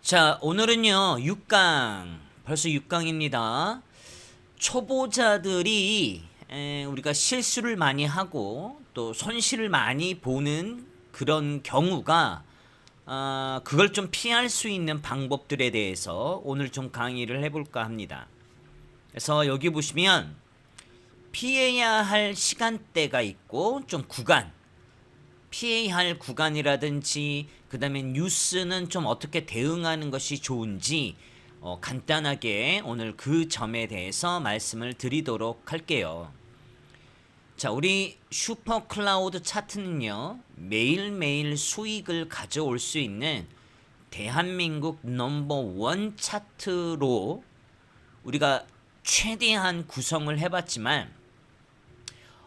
자, 오늘은요, 6강. 벌써 6강입니다. 초보자들이 우리가 실수를 많이 하고 또 손실을 많이 보는 그런 경우가 그걸 좀 피할 수 있는 방법들에 대해서 오늘 좀 강의를 해볼까 합니다. 그래서 여기 보시면 피해야 할 시간대가 있고 좀 구간, 피해야 할 구간이라든지 그 다음에 뉴스는 좀 어떻게 대응하는 것이 좋은지 간단하게 오늘 그 점에 대해서 말씀을 드리도록 할게요. 자, 우리 슈퍼 클라우드 차트는요, 매일매일 수익을 가져올 수 있는 대한민국 넘버원 차트로 우리가 최대한 구성을 해봤지만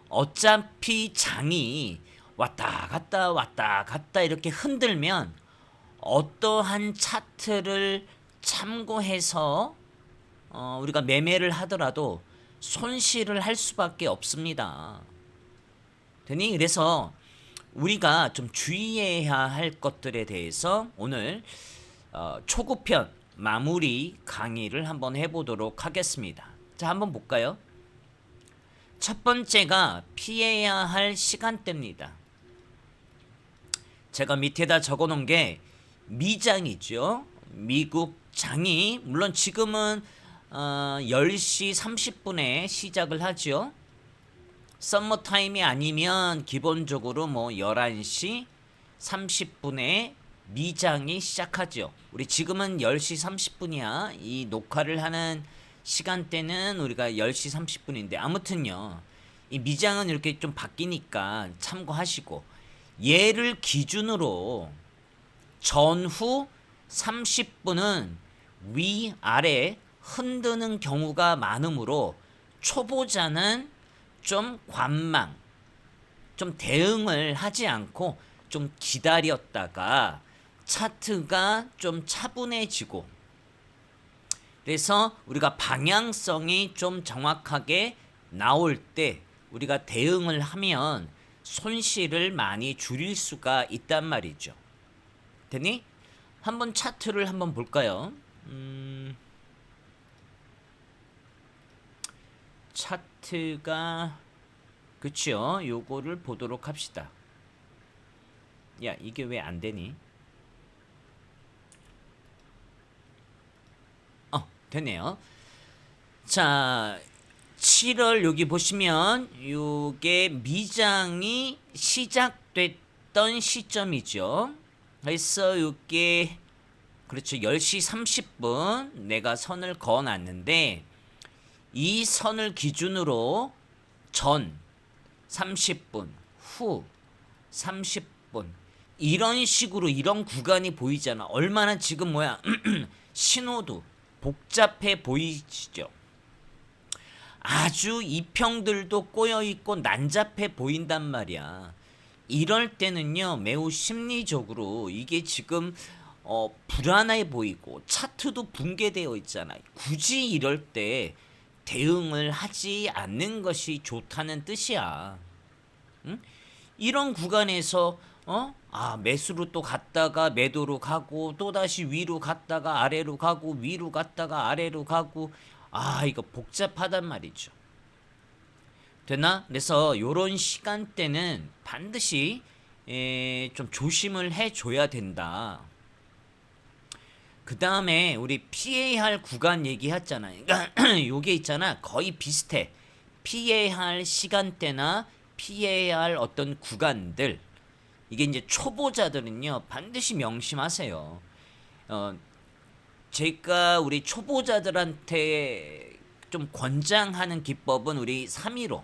어차피 장이 왔다 갔다 이렇게 흔들면 어떠한 차트를 참고해서 우리가 매매를 하더라도 손실을 할 수밖에 없습니다. 되니 그래서 우리가 좀 주의해야 할 것들에 대해서 오늘 초급편 마무리 강의를 한번 해보도록 하겠습니다. 자, 한번 볼까요? 첫 번째가 피해야 할 시간대입니다. 제가 밑에다 적어놓은 게 미장이죠. 미국 장이 물론 지금은 10시 30분에 시작을 하죠. 썸머 타임이 아니면 기본적으로 뭐 11시 30분에 미장이 시작하죠. 우리 지금은 10시 30분이야. 이 녹화를 하는 시간대는 우리가 10시 30분인데 아무튼요. 이 미장은 이렇게 좀 바뀌니까 참고하시고 얘를 기준으로 전후 30분은 위아래 흔드는 경우가 많으므로 초보자는 좀 관망, 좀 대응을 하지 않고 좀 기다렸다가 차트가 좀 차분해지고 그래서 우리가 방향성이 좀 정확하게 나올 때 우리가 대응을 하면 손실을 많이 줄일 수가 있단 말이죠. 되니? 한번 차트를 한번 볼까요? 차트가 그쵸? 요거를 보도록 합시다. 야, 이게 왜 안 되니? 되네요. 자, 7월 여기 보시면 요게 미장이 시작됐던 시점이죠. 그래서 요게 그렇죠. 10시 30분 내가 선을 그어 놨는데 이 선을 기준으로 전 30분, 후 30분 이런 식으로 이런 구간이 보이잖아. 얼마나 지금 뭐야 신호도 복잡해 보이시죠? 아주 이평들도 꼬여있고 난잡해 보인단 말이야. 이럴 때는요, 매우 심리적으로 이게 지금 불안해 보이고 차트도 붕괴되어 있잖아요. 굳이 이럴 때 대응을 하지 않는 것이 좋다는 뜻이야. 응? 이런 구간에서 매수로 또 갔다가 매도로 가고 또다시 위로 갔다가 아래로 가고 위로 갔다가 아래로 가고 이거 복잡하단 말이죠. 되나? 그래서 요런 시간대는 반드시 좀 조심을 해줘야 된다. 그 다음에 우리 피해야 할 구간 얘기했잖아요. 그러니까 요게 있잖아. 거의 비슷해. 피해야 할 시간대나 피해야 할 어떤 구간들. 이게 이제 초보자들은요, 반드시 명심하세요. 제가 우리 초보자들한테 좀 권장하는 기법은 우리 315.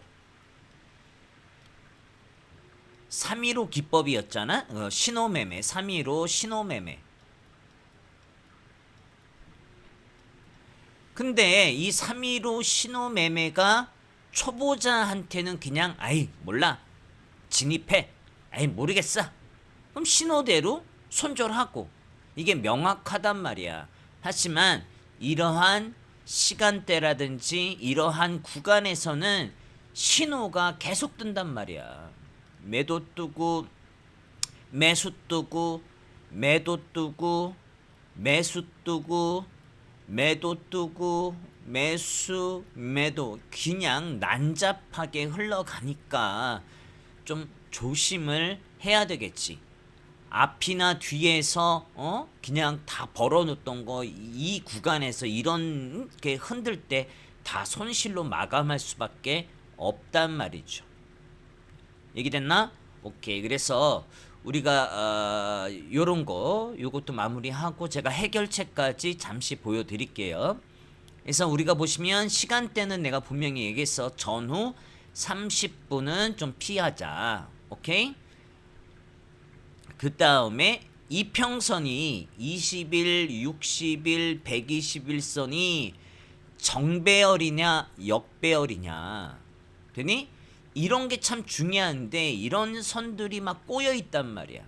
315 기법이었잖아. 신호매매, 315 신호매매. 근데 이 315 신호매매가 초보자한테는 그냥 몰라. 진입해. 모르겠어. 그럼 신호대로 손절하고 이게 명확하단 말이야. 하지만 이러한 시간대라든지 이러한 구간에서는 신호가 계속 뜬단 말이야. 매도 뜨고 매수 뜨고 매도 뜨고 매수 뜨고 매도 뜨고 매수 매도 그냥 난잡하게 흘러가니까 좀 조심을 해야 되겠지. 앞이나 뒤에서 그냥 다 벌어놓던 거 이 구간에서 이런 게 흔들 때 다 손실로 마감할 수밖에 없단 말이죠. 얘기됐나? 오케이. 그래서 우리가 요런 거 요것도 마무리하고 제가 해결책까지 잠시 보여드릴게요. 그래서 우리가 보시면 시간대는 내가 분명히 얘기했어. 전후 30분은 좀 피하자. 오케이? 그 다음에 이평선이 20일, 60일, 120일선이 정배열이냐 역배열이냐 되니? 이런 게 참 중요한데 이런 선들이 막 꼬여 있단 말이야.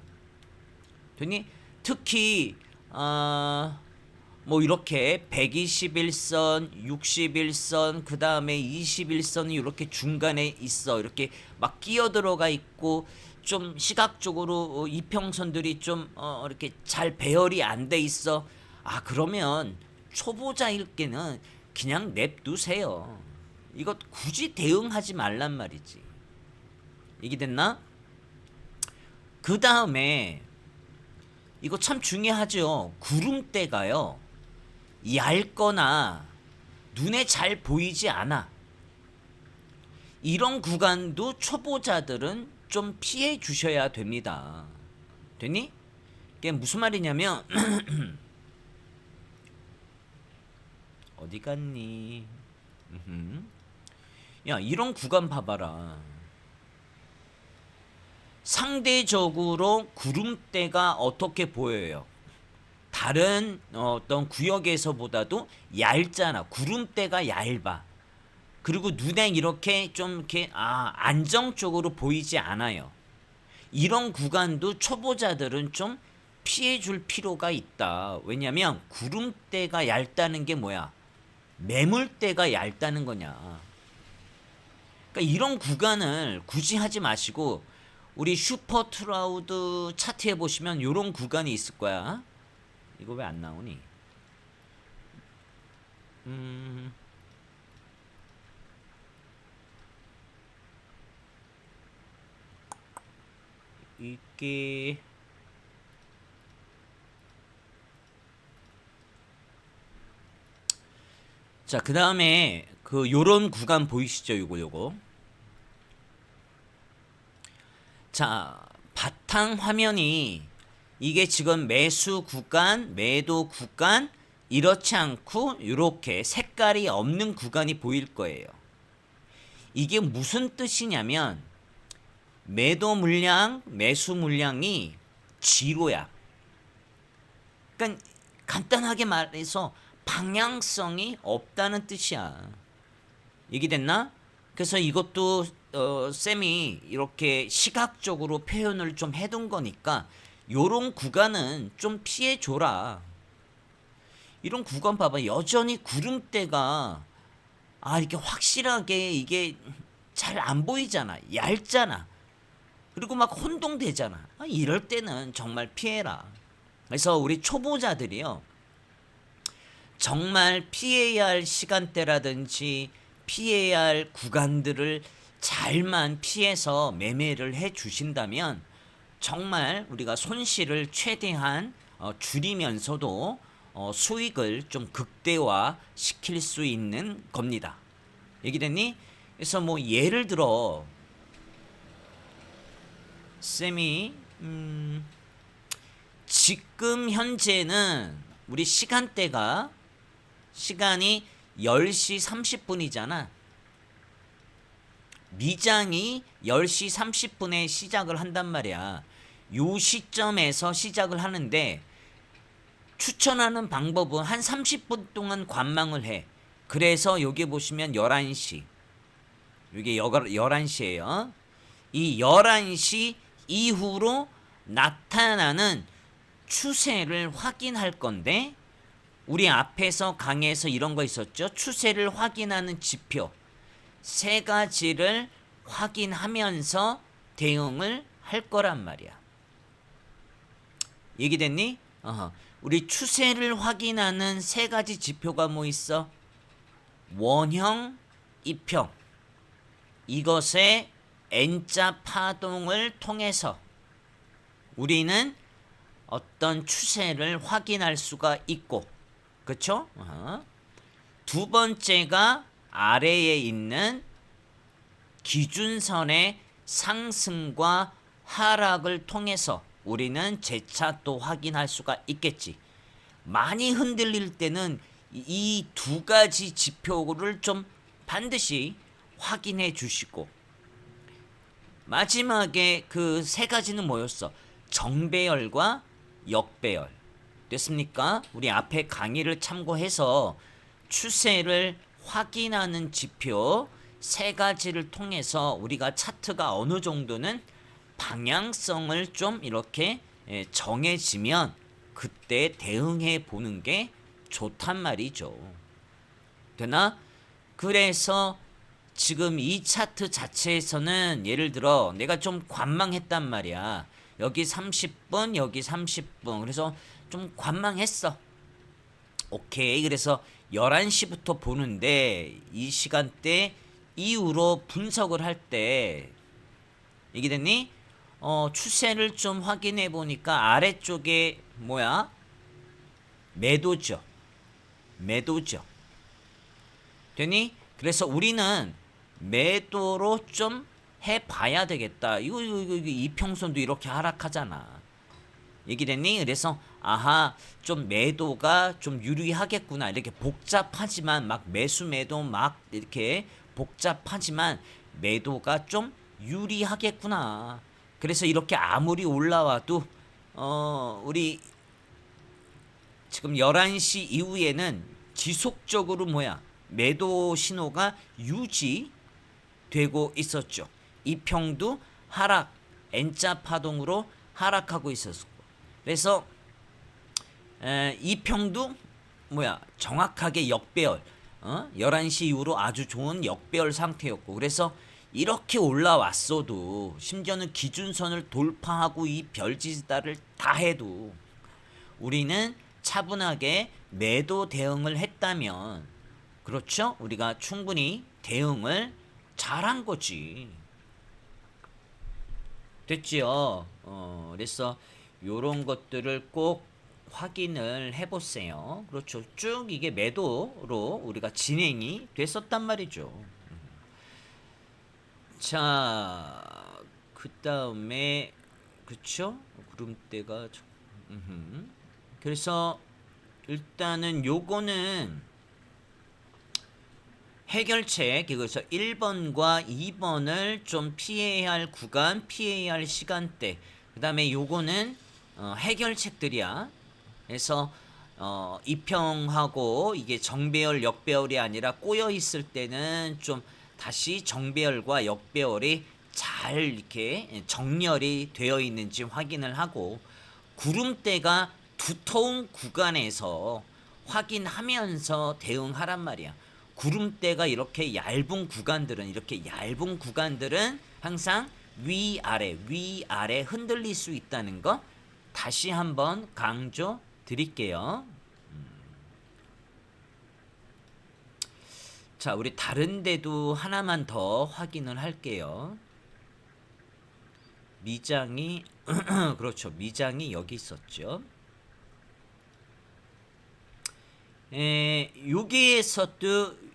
되니? 특히 뭐 이렇게 121선, 61선, 그 다음에 21선이 이렇게 중간에 있어. 이렇게 막 끼어 들어가 있고 좀 시각적으로 이평선들이 좀 이렇게 잘 배열이 안 돼 있어. 아 그러면 초보자일 게는 그냥 냅두세요. 이거 굳이 대응하지 말란 말이지. 얘기됐나? 그 다음에 이거 참 중요하죠. 구름대가요. 얇거나 눈에 잘 보이지 않아. 이런 구간도 초보자들은 좀 피해 주셔야 됩니다. 되니? 이게 무슨 말이냐면 어디 갔니? 야, 이런 구간 봐봐라. 상대적으로 구름대가 어떻게 보여요? 다른 어떤 구역에서보다도 얇잖아. 구름대가 얇아. 그리고 눈에 이렇게 좀 이렇게 안정적으로 보이지 않아요. 이런 구간도 초보자들은 좀 피해 줄 필요가 있다. 왜냐면 구름대가 얇다는 게 뭐야? 매물대가 얇다는 거냐. 그러니까 이런 구간을 굳이 하지 마시고 우리 슈퍼 트라우드 차트에 보시면 이런 구간이 있을 거야. 이거 왜 안 나오니? 이게 자, 그 다음에 그 요런 구간 보이시죠? 요거. 자, 바탕 화면이 이게 지금 매수 구간, 매도 구간 이렇지 않고 이렇게 색깔이 없는 구간이 보일 거예요. 이게 무슨 뜻이냐면 매도 물량, 매수 물량이 지로야. 그러니까 간단하게 말해서 방향성이 없다는 뜻이야. 얘기됐나? 그래서 이것도 쌤이 이렇게 시각적으로 표현을 좀 해둔 거니까 요런 구간은 좀 피해줘라. 이런 구간 봐봐. 여전히 구름대가 이렇게 확실하게 이게 잘 안 보이잖아. 얇잖아. 그리고 막 혼동되잖아. 이럴 때는 정말 피해라. 그래서 우리 초보자들이요. 정말 피해야 할 시간대라든지 피해야 할 구간들을 잘만 피해서 매매를 해 주신다면 정말 우리가 손실을 최대한 줄이면서도 수익을 좀 극대화 시킬 수 있는 겁니다. 얘기됐니? 그래서 뭐 예를 들어 쌤이 지금 현재는 우리 시간대가 시간이 10시 30분이잖아. 미장이 10시 30분에 시작을 한단 말이야. 요 시점에서 시작을 하는데 추천하는 방법은 한 30분 동안 관망을 해. 그래서 여기 보시면 11시. 이게 11시예요. 이 11시 이후로 나타나는 추세를 확인할 건데 우리 앞에서 강의에서 이런 거 있었죠. 추세를 확인하는 지표. 세 가지를 확인하면서 대응을 할 거란 말이야. 얘기됐니? 우리 추세를 확인하는 세 가지 지표가 뭐 있어? 원형, 이평. 이것의 N자 파동을 통해서 우리는 어떤 추세를 확인할 수가 있고, 그쵸? 두 번째가 아래에 있는 기준선의 상승과 하락을 통해서 우리는 재차 또 확인할 수가 있겠지. 많이 흔들릴 때는 이 두 가지 지표를 좀 반드시 확인해 주시고, 마지막에 그 세 가지는 뭐였어? 정배열과 역배열. 됐습니까? 우리 앞에 강의를 참고해서 추세를 확인하는 지표 세 가지를 통해서 우리가 차트가 어느 정도는 방향성을 좀 이렇게 정해지면 그때 대응해 보는 게 좋단 말이죠. 되나? 그래서 지금 이 차트 자체에서는 예를 들어 내가 좀 관망했단 말이야. 여기 30분, 여기 30분. 그래서 좀 관망했어. 오케이. 그래서 11시부터 보는데 이 시간대 이후로 분석을 할 때 이게 됐니? 추세를 좀 확인해 보니까 아래쪽에 뭐야? 매도죠. 매도죠. 되니? 그래서 우리는 매도로 좀 해봐야 되겠다. 이거 이평선도 이렇게 하락하잖아. 얘기됐니? 그래서 아하 좀 매도가 좀 유리하겠구나. 이렇게 복잡하지만 막 매수 매도 막 이렇게 복잡하지만 매도가 좀 유리하겠구나. 그래서 이렇게 아무리 올라와도 우리 지금 11시 이후에는 지속적으로 뭐야? 매도 신호가 유지되고 있었죠. 이평도 하락, N자 파동으로 하락하고 있었고. 그래서 이평도 뭐야? 정확하게 역배열. 11시 이후로 아주 좋은 역배열 상태였고. 그래서 이렇게 올라왔어도 심지어는 기준선을 돌파하고 이 별지지다를 다 해도 우리는 차분하게 매도 대응을 했다면, 그렇죠? 우리가 충분히 대응을 잘한 거지. 됐지요? 그래서 요런 것들을 꼭 확인을 해보세요. 그렇죠. 쭉 이게 매도로 우리가 진행이 됐었단 말이죠. 자, 그 다음에 그쵸? 구름대가 그래서 일단은 요거는 해결책, 그래서 1번과 2번을 좀 피해야 할 구간, 피해야 할 시간대. 그 다음에 요거는 해결책들이야. 그래서 이평하고 이게 정배열, 역배열이 아니라 꼬여 있을 때는 좀 다시 정배열과 역배열이 잘 이렇게 정렬이 되어 있는지 확인을 하고, 구름대가 두터운 구간에서 확인하면서 대응하란 말이야. 구름대가 이렇게 얇은 구간들은 항상 위아래 흔들릴 수 있다는 거 다시 한번 강조 드릴게요. 자, 우리 다른 데도 하나만 더 확인을 할게요. 미장이 그렇죠. 미장이 여기 있었죠. 여기에서도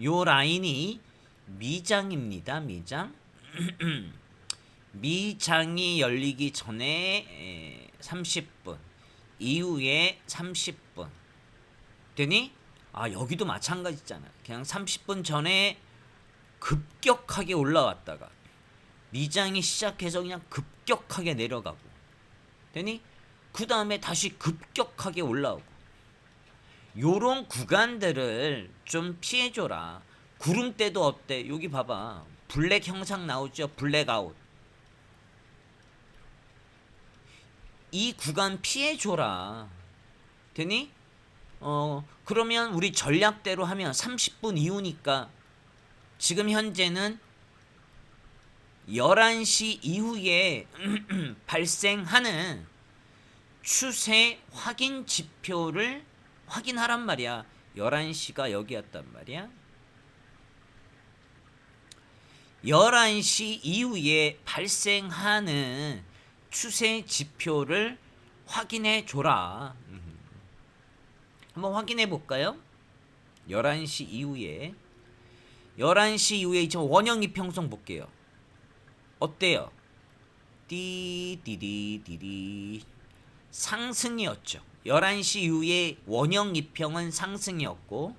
요 라인이 미장입니다. 미장. 미장이 열리기 전에 30분, 이후에 30분. 되니? 여기도 마찬가지잖아. 그냥 30분 전에 급격하게 올라왔다가 미장이 시작해서 그냥 급격하게 내려가고. 되니? 그 다음에 다시 급격하게 올라오고. 요런 구간들을 좀 피해줘라. 구름대도 어때? 여기 봐봐. 블랙 형상 나오죠? 블랙아웃. 이 구간 피해줘라. 되니? 그러면 우리 전략대로 하면 30분 이후니까 지금 현재는 11시 이후에 발생하는 추세 확인 지표를 확인하란 말이야. 11시가 여기였단 말이야. 11시 이후에 발생하는 추세 지표를 확인해 줘라. 한번 확인해 볼까요? 11시 이후에 11시 이후에 지금 원형 이평선 볼게요. 어때요? 띠디디디디 상승이었죠. 11시 이후에 원형 이평은 상승이었고,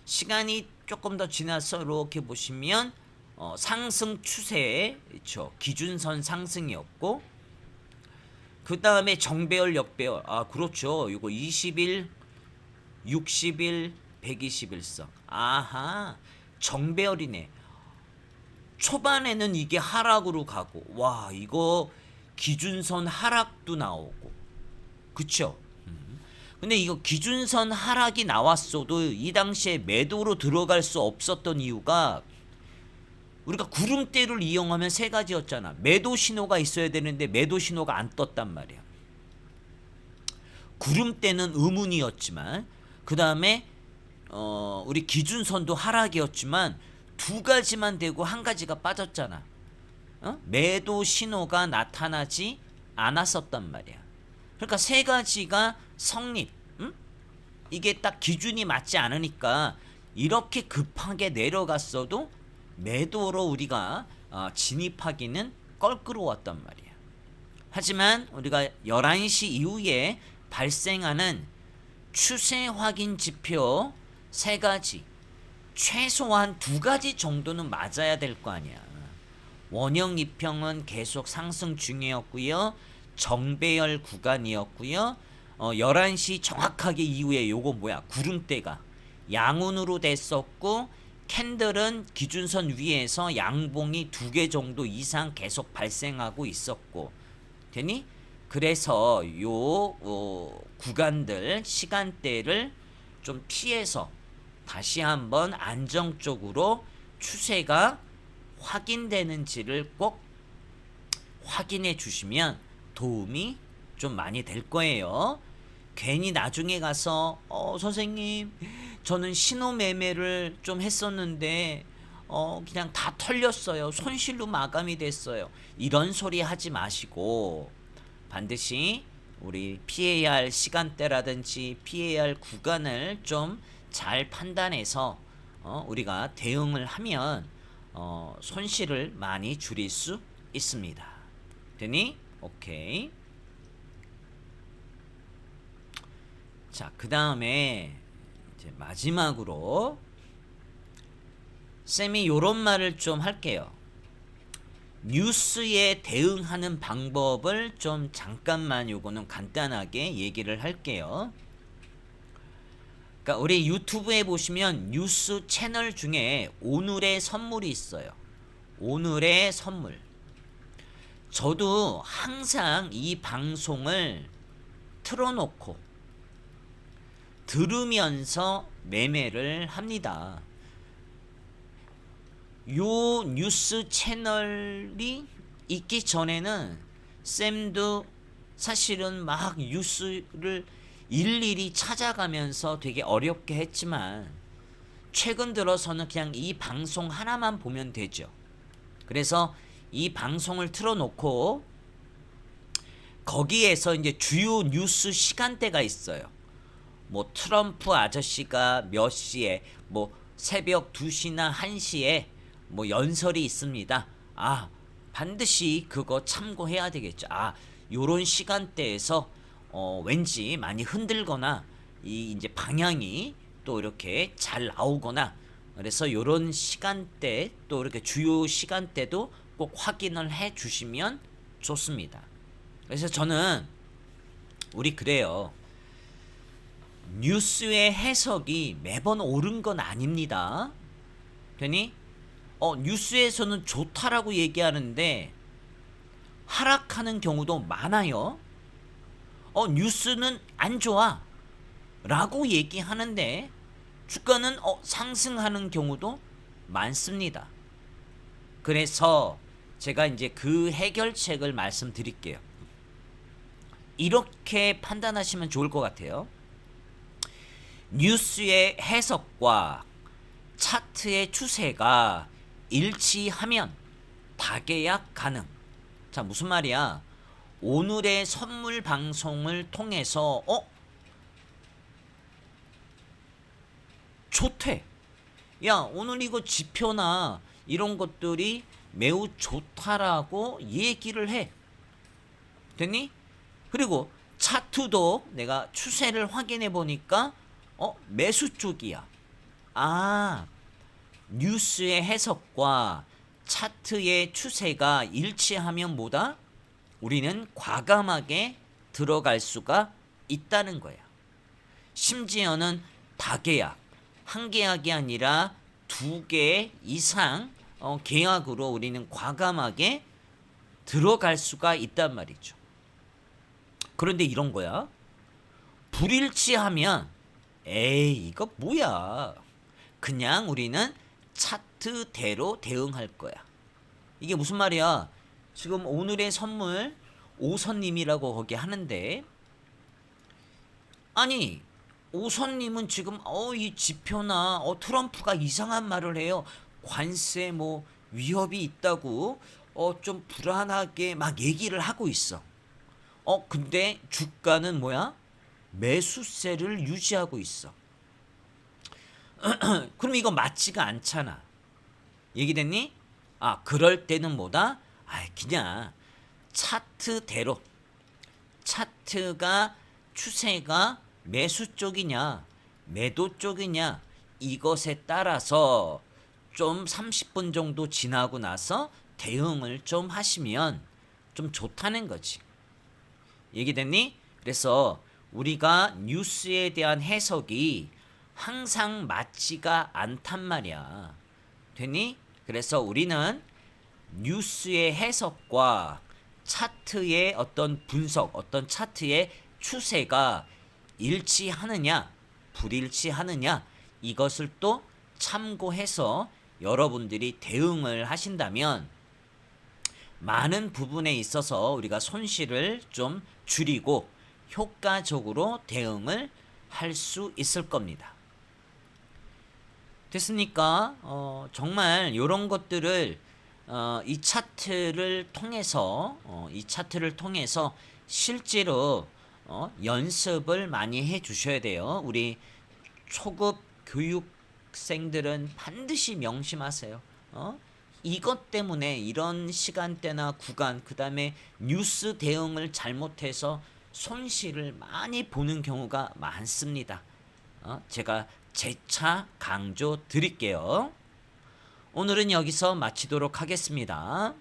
시간이 조금 더 지나서 이렇게 보시면 상승 추세, 그렇죠. 기준선 상승이었고, 그 다음에 정배열, 역배열. 아, 그렇죠. 이거 20일, 60일, 120일선. 아하, 정배열이네. 초반에는 이게 하락으로 가고, 와, 이거 기준선 하락도 나오고, 그쵸? 근데 이거 기준선 하락이 나왔어도 이 당시에 매도로 들어갈 수 없었던 이유가, 우리가 구름대를 이용하면 세 가지였잖아. 매도 신호가 있어야 되는데 매도 신호가 안 떴단 말이야. 구름대는 의문이었지만, 그 다음에 우리 기준선도 하락이었지만 두 가지만 되고 한 가지가 빠졌잖아. 매도 신호가 나타나지 않았었단 말이야. 그러니까 세 가지가 성립. 이게 딱 기준이 맞지 않으니까 이렇게 급하게 내려갔어도 매도로 우리가 진입하기는 껄끄러웠단 말이야. 하지만 우리가 11시 이후에 발생하는 추세 확인 지표 세 가지, 최소한 두 가지 정도는 맞아야 될 거 아니야. 원형 이평은 계속 상승 중이었고요. 정배열 구간이었고요. 11시 정확하게 이후에 요거 뭐야? 구름대가 양운으로 됐었고, 캔들은 기준선 위에서 양봉이 두 개 정도 이상 계속 발생하고 있었고, 되니? 그래서 요 구간들 시간대를 좀 피해서 다시 한번 안정적으로 추세가 확인되는지를 꼭 확인해 주시면 도움이 좀 많이 될 거예요. 괜히 나중에 가서 선생님, 저는 신호 매매를 좀 했었는데 그냥 다 털렸어요. 손실로 마감이 됐어요. 이런 소리 하지 마시고 반드시 우리 피해야 할 시간대라든지 피해야 할 구간을 좀 잘 판단해서 우리가 대응을 하면 손실을 많이 줄일 수 있습니다. 되니? 오케이. 자, 그 다음에 이제 마지막으로 쌤이 요런 말을 좀 할게요. 뉴스에 대응하는 방법을 좀 잠깐만 요거는 간단하게 얘기를 할게요. 그러니까 우리 유튜브에 보시면 뉴스 채널 중에 오늘의 선물이 있어요. 오늘의 선물. 저도 항상 이 방송을 틀어놓고 들으면서 매매를 합니다. 요 뉴스 채널이 있기 전에는 쌤도 사실은 막 뉴스를 일일이 찾아가면서 되게 어렵게 했지만 최근 들어서는 그냥 이 방송 하나만 보면 되죠. 그래서 이 방송을 틀어놓고 거기에서 이제 주요 뉴스 시간대가 있어요. 뭐 트럼프 아저씨가 몇 시에 뭐 새벽 2시나 1시에 뭐 연설이 있습니다. 아, 반드시 그거 참고해야 되겠죠. 아, 요런 시간대에서 왠지 많이 흔들거나 이 이제 방향이 또 이렇게 잘 나오거나, 그래서 요런 시간대 또 이렇게 주요 시간대도 꼭 확인을 해 주시면 좋습니다. 그래서 저는 우리 그래요. 뉴스의 해석이 매번 옳은 건 아닙니다. 되니? 뉴스에서는 좋다라고 얘기하는데 하락하는 경우도 많아요. 뉴스는 안 좋아 라고 얘기하는데 주가는 상승하는 경우도 많습니다. 그래서 제가 이제 그 해결책을 말씀드릴게요. 이렇게 판단하시면 좋을 것 같아요. 뉴스의 해석과 차트의 추세가 일치하면 다계약 가능. 자, 무슨 말이야? 오늘의 선물 방송을 통해서 좋대. 야, 오늘 이거 지표나 이런 것들이 매우 좋다라고 얘기를 해. 됐니? 그리고 차트도 내가 추세를 확인해 보니까 매수 쪽이야. 아, 뉴스의 해석과 차트의 추세가 일치하면 뭐다? 우리는 과감하게 들어갈 수가 있다는 거야. 심지어는 다계약, 한 계약이 아니라 2개 이상 계약으로 우리는 과감하게 들어갈 수가 있단 말이죠. 그런데 이런 거야. 불일치하면 에이 이거 뭐야. 그냥 우리는 차트대로 대응할 거야. 이게 무슨 말이야. 지금 오늘의 선물 오선님이라고 거기 하는데, 아니 오선님은 지금 이 지표나 트럼프가 이상한 말을 해요. 관세 뭐 위협이 있다고 좀 불안하게 막 얘기를 하고 있어. 근데 주가는 뭐야? 매수세를 유지하고 있어. 그럼 이거 맞지가 않잖아. 얘기됐니? 그럴 때는 뭐다? 그냥 차트대로, 차트가 추세가 매수 쪽이냐 매도 쪽이냐 이것에 따라서 좀 30분 정도 지나고 나서 대응을 좀 하시면 좀 좋다는 거지. 얘기됐니? 그래서 우리가 뉴스에 대한 해석이 항상 맞지가 않단 말이야. 됐니? 그래서 우리는 뉴스의 해석과 차트의 어떤 분석, 어떤 차트의 추세가 일치하느냐, 불일치하느냐, 이것을 또 참고해서 여러분들이 대응을 하신다면 많은 부분에 있어서 우리가 손실을 좀 줄이고 효과적으로 대응을 할 수 있을 겁니다. 됐습니까? 정말 이런 것들을 이 차트를 통해서 실제로 연습을 많이 해 주셔야 돼요. 우리 초급 교육생들은 반드시 명심하세요. 이것 때문에 이런 시간대나 구간, 그 다음에 뉴스 대응을 잘못해서 손실을 많이 보는 경우가 많습니다. 제가 재차 강조 드릴게요. 오늘은 여기서 마치도록 하겠습니다.